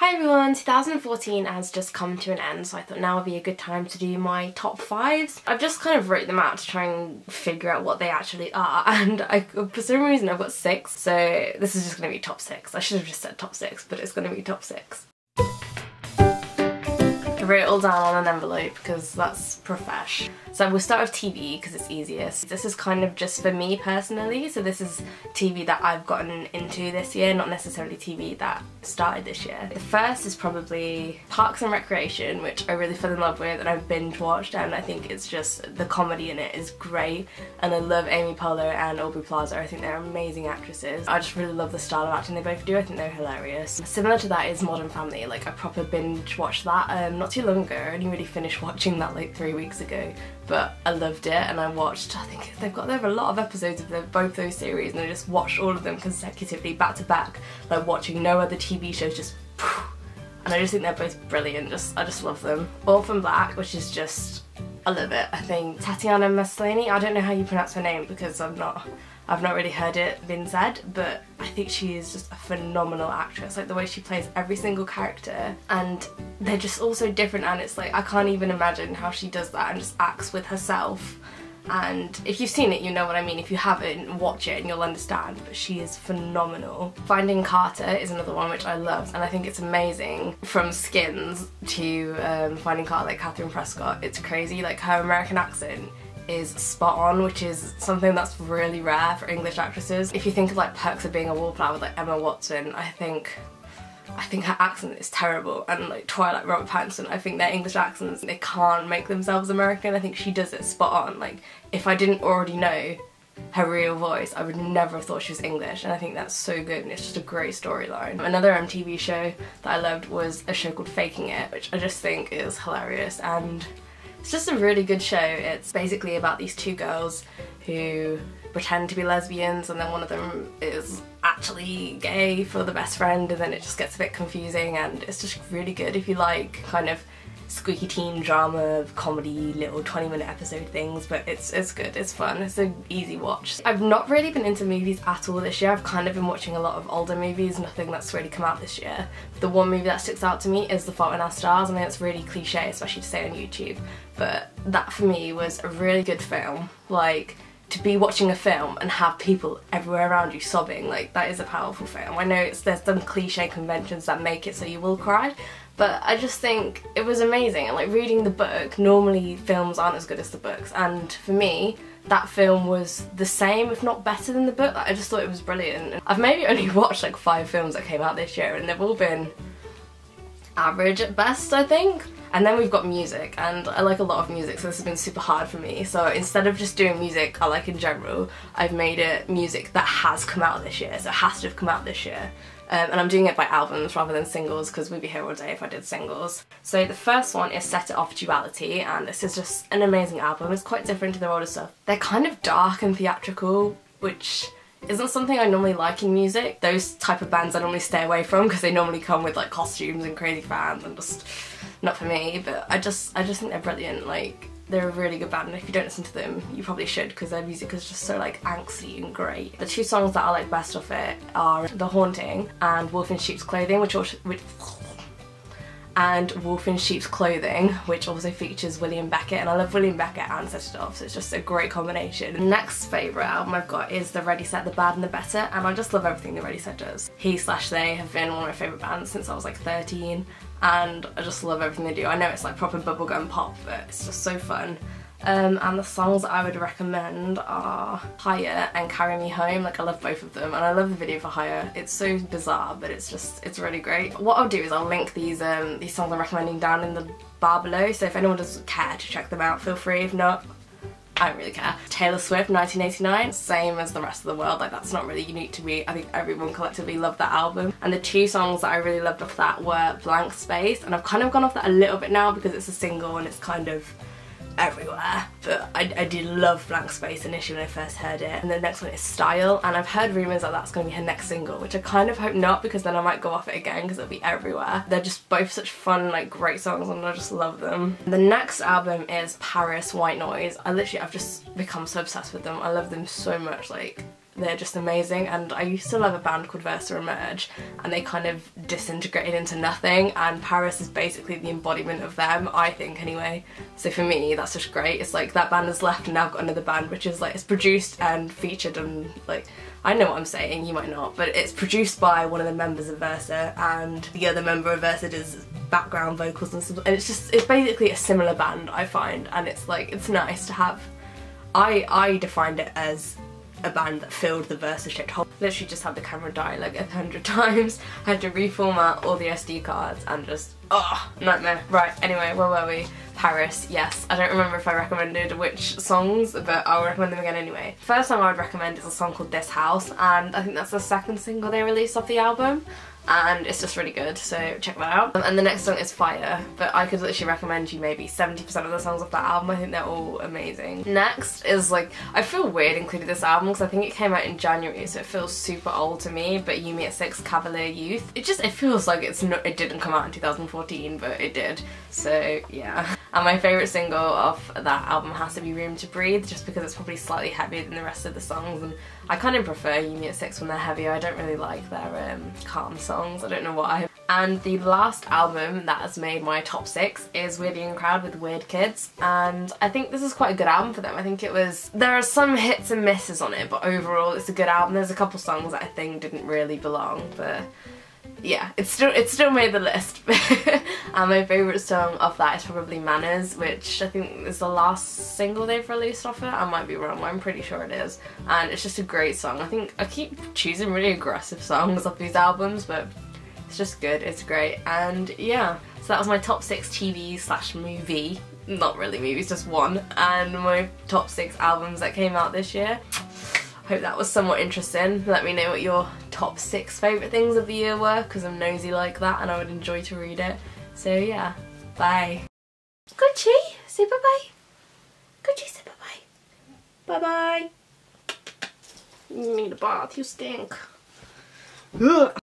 Hi everyone, 2014 has just come to an end, so I thought now would be a good time to do my top 5s. I've just kind of wrote them out to try and figure out what they actually are, and for some reason I've got 6, so this is just going to be top 6. I should have just said top 6, but it's going to be top 6. I wrote it all down on an envelope because that's profesh. So we'll start with TV because it's easiest. This is kind of just for me personally, so this is TV that I've gotten into this year, not necessarily TV that started this year. The first is probably Parks and Recreation, which I really fell in love with and I've binge watched, and I think it's just, the comedy in it is great, and I love Amy Poehler and Aubrey Plaza. I think they're amazing actresses. I just really love the style of acting they both do. I think they're hilarious. Similar to that is Modern Family. Like, I proper binge watched that not too long ago. I only really finished watching that like 3 weeks ago, but I loved it, and I watched, I think they have a lot of episodes of both those series, and I just watched all of them consecutively back to back, like watching no other TV shows, just and I just think they're both brilliant. I just love them. Orphan Black, which is just, I love it. I think Tatiana Maslany, I don't know how you pronounce her name because I've not really heard it being said, but I think she is just a phenomenal actress. Like, the way she plays every single character, and they're just all so different, and it's like I can't even imagine how she does that and just acts with herself. And if you've seen it, you know what I mean. If you haven't, watch it and you'll understand, but she is phenomenal. Finding Carter is another one which I loved, and I think it's amazing. From Skins to Finding Carter, like Catherine Prescott, it's crazy. Like, her American accent is spot on, which is something that's really rare for English actresses. If you think of like Perks of Being a Wallflower with like Emma Watson, I think her accent is terrible, and like Twilight, Robert Pattinson, I think their English accents, they can't make themselves American. I think she does it spot on. Like, if I didn't already know her real voice, I would never have thought she was English, and I think that's so good, and it's just a great storyline. Another MTV show that I loved was a show called Faking It, which I just think is hilarious, and it's just a really good show. It's basically about these two girls who pretend to be lesbians, and then one of them is actually gay for the best friend, and then it just gets a bit confusing, and it's just really good if you like kind of squeaky teen drama, comedy, little 20-minute episode things. But it's good, it's fun, it's an easy watch. I've not really been into movies at all this year. I've kind of been watching a lot of older movies, nothing that's really come out this year. The one movie that sticks out to me is The Fault in Our Stars. I mean, it's really cliche, especially to say on YouTube, but that for me was a really good film. Like, to be watching a film and have people everywhere around you sobbing, like, that is a powerful film. I know there's some cliche conventions that make it so you will cry, but I just think it was amazing. And like, reading the book, normally films aren't as good as the books, and for me that film was the same, if not better than the book. Like, I just thought it was brilliant. I've maybe only watched like 5 films that came out this year, and they've all been average at best, I think. And then we've got music, and I like a lot of music, so this has been super hard for me. So instead of just doing music I like in general, I've made it music that has come out this year, so it has to have come out this year. And I'm doing it by albums rather than singles, because we'd be here all day if I did singles. So the first one is Set It Off Duality, and this is just an amazing album. It's quite different to their older stuff. They're kind of dark and theatrical, which isn't something I normally like in music. Those type of bands I normally stay away from, because they normally come with like costumes and crazy fans, and just not for me. But I just think they're brilliant. Like, they're a really good band, and if you don't listen to them, you probably should, because their music is just so like angsty and great. The 2 songs that I like best of it are The Haunting and Wolf in Sheep's Clothing, which also features William Beckett, and I love William Beckett and Set It Off, so it's just a great combination. The next favourite album I've got is The Ready Set, The Bad and the Better, and I just love everything The Ready Set does. He/they have been one of my favourite bands since I was like 13, and I just love everything they do. I know it's like proper bubblegum pop, but it's just so fun. And the songs I would recommend are Higher and Carry Me Home. Like, I love both of them, and I love the video for Higher. It's so bizarre, but it's really great. What I'll do is I'll link these songs I'm recommending down in the bar below, so if anyone does care to check them out, feel free. If not, I don't really care. Taylor Swift, 1989, same as the rest of the world. Like, that's not really unique to me. I think everyone collectively loved that album. And the 2 songs that I really loved off that were Blank Space, and I've kind of gone off that a little bit now because it's a single and it's kind of everywhere, but I did love Blank Space initially when I first heard it. And the next one is Style, and I've heard rumours that that's going to be her next single, which I kind of hope not, because then I might go off it again because it'll be everywhere. They're just both such fun, like, great songs, and I just love them. The next album is PVRIS, White Noise. I've just become so obsessed with them. I love them so much. Like, they're just amazing. And I used to love a band called Versa Emerge, and they kind of disintegrated into nothing, and PVRIS is basically the embodiment of them, I think anyway. So for me, that's just great. It's like that band has left and now I've got another band which is like, it's produced and featured on, like, I know what I'm saying, you might not, but it's produced by one of the members of Versa, and the other member of Versa does background vocals and stuff, and it's basically a similar band, I find, and it's like, it's nice to have. I defined it as a band that filled the Versa-shaped hole. Literally just had the camera die like 100 times, had to reformat all the SD cards, and just, oh, nightmare. Right, anyway, where were we? PVRIS, yes. I don't remember if I recommended which songs, but I'll recommend them again anyway. First song I would recommend is a song called This House, and I think that's the second single they released off the album, and it's just really good, so check that out. And the next song is Fire, but I could literally recommend you maybe 70% of the songs off that album. I think they're all amazing. Next is, like, I feel weird including this album because I think it came out in January, so it feels super old to me, but You Me at 6 Cavalier Youth. It feels like it didn't come out in 2014, but it did, so yeah. And my favourite single off that album has to be Room to Breathe, just because it's probably slightly heavier than the rest of the songs, and I kind of prefer You Me at 6 when they're heavier. I don't really like their calm songs, I don't know why. And the last album that has made my top 6 is Weirdly in Crowd with Weird Kids, and I think this is quite a good album for them. I think there are some hits and misses on it, but overall it's a good album. There's a couple songs that I think didn't really belong, but yeah, it still made the list. And my favourite song off that is probably Manners, which I think is the last single they've released off it. I might be wrong, but I'm pretty sure it is. And it's just a great song. I think I keep choosing really aggressive songs off these albums, but it's just good, it's great. And yeah, so that was my top 6 TV/movie, not really movies, just one, and my top 6 albums that came out this year. Hope that was somewhat interesting. Let me know what your top 6 favourite things of the year were, because I'm nosy like that and I would enjoy to read it. So yeah, bye. Gucci, say bye bye. Gucci, say bye bye. Bye bye. You need a bath, you stink. Ugh.